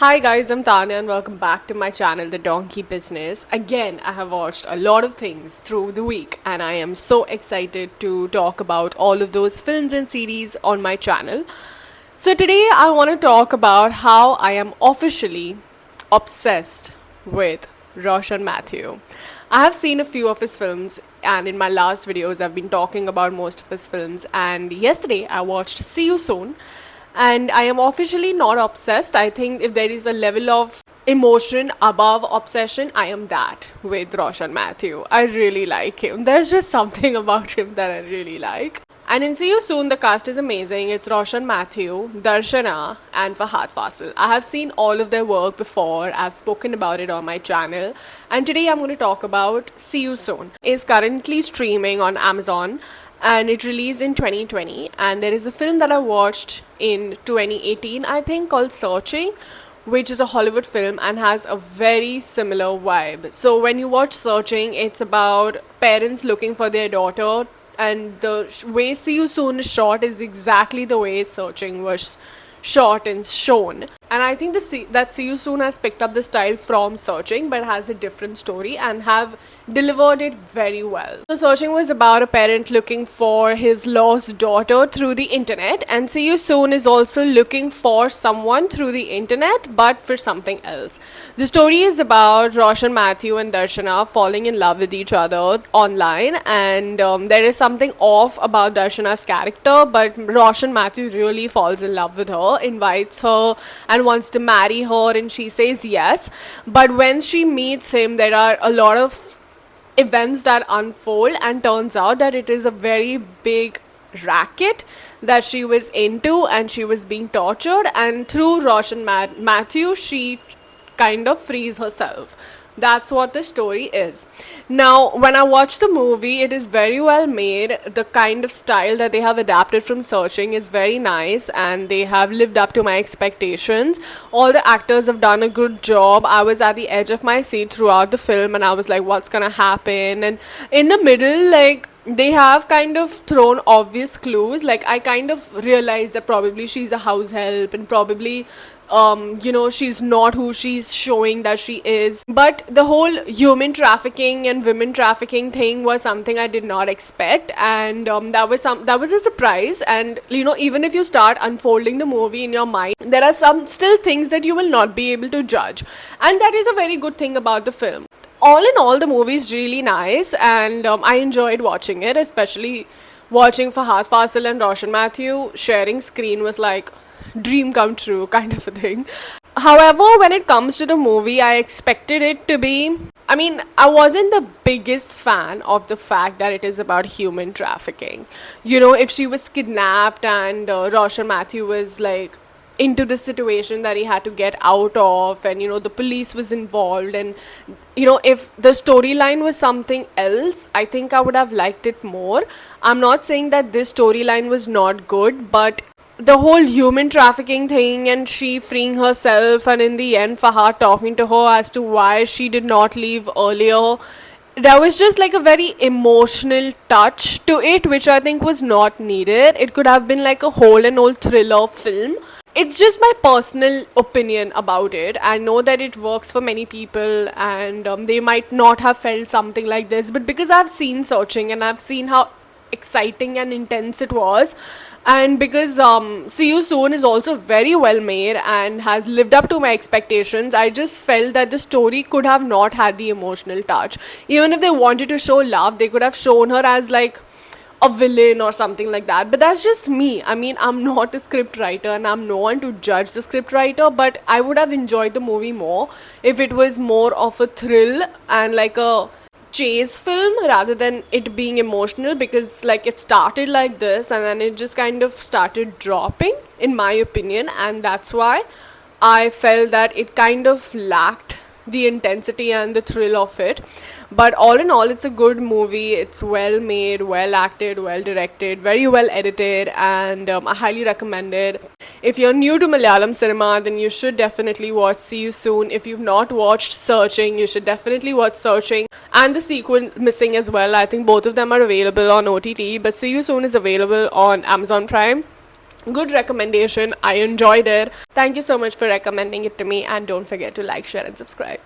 Hi guys, I'm Tanya and welcome back to my channel, The Donkey Business. Again, I have watched a lot of things through the week and I am so excited to talk about all of those films and series on my channel. So today I want to talk about how I am officially obsessed with Roshan Matthew. I have seen a few of his films, and in my last videos, I've been talking about most of his films. And yesterday, I watched See You Soon, and I am officially not obsessed. I think if there is a level of emotion above obsession, I am that with Roshan Matthew. I really like him. There's just something about him that I really like. And in See You Soon, the cast is amazing. It's Roshan Matthew, Darshana, and Fahad Fasil. I have seen all of their work before. I've spoken about it on my channel. And today I'm going to talk about See You Soon. It's currently streaming on Amazon and it released in 2020. And there is a film that I watched in 2018, I think, called Searching, which is a Hollywood film and has a very similar vibe. So when you watch Searching, it's about parents looking for their daughter, and the way See You Soon is shot is exactly the way Searching was shot and shown. And I think that See You Soon has picked up the style from Searching but has a different story and have delivered it very well. So Searching was about a parent looking for his lost daughter through the internet, and See You Soon is also looking for someone through the internet but for something else. The story is about Roshan Matthew and Darshana falling in love with each other online, and there is something off about Darshana's character, but Roshan Matthew really falls in love with her, invites her and wants to marry her, and she says yes. But when she meets him, there are a lot of events that unfold, and turns out that it is a very big racket that she was into, and she was being tortured, and through Roshan Matthew she kind of frees herself. That's what the story is. Now, when I watch the movie, it is very well made. The kind of style that they have adapted from Searching is very nice, and they have lived up to my expectations. All the actors have done a good job. I was at the edge of my seat throughout the film, and I was like, what's gonna happen? And in the middle, like, they have kind of thrown obvious clues. Like, I kind of realized that probably she's a house help, and probably she's not who she's showing that she is. But the whole human trafficking and women trafficking thing was something I did not expect, and that was a surprise. And even if you start unfolding the movie in your mind, there are some still things that you will not be able to judge, and that is a very good thing about the film. All in all, the movie is really nice, and I enjoyed watching it, especially watching Fahad Fasil and Roshan Matthew sharing screen was like dream come true kind of a thing. However, when it comes to the movie, I expected it to be, I wasn't the biggest fan of the fact that it is about human trafficking. If she was kidnapped and Roshan Matthew was like into the situation that he had to get out of, and the police was involved, and if the storyline was something else, I think I would have liked it more. I'm not saying that this storyline was not good, but the whole human trafficking thing and she freeing herself, and in the end Fahad talking to her as to why she did not leave earlier, that was just like a very emotional touch to it, which I think was not needed. It could have been like a whole and whole thriller film. It's just my personal opinion about it. I know that it works for many people, and they might not have felt something like this, but because I've seen Searching and I've seen how exciting and intense it was, and because See You Soon is also very well made and has lived up to my expectations, I just felt that the story could have not had the emotional touch. Even if they wanted to show love, they could have shown her as like a villain or something like that. But that's just me. I'm not a script writer and I'm no one to judge the script writer, but I would have enjoyed the movie more if it was more of a thrill and like a chase film rather than it being emotional, because like it started like this and then it just kind of started dropping, in my opinion, and that's why I felt that it kind of lacked the intensity and the thrill of it. But all in all, it's a good movie. It's well made, well acted, well directed, very well edited, and I highly recommend it. If you're new to Malayalam cinema, then you should definitely watch See You Soon. If you've not watched Searching, you should definitely watch Searching, and the sequel Missing as well. I think both of them are available on OTT, but See You Soon is available on Amazon Prime. good recommendation. I enjoyed it. Thank you so much for recommending it to me, and don't forget to like, share, and subscribe.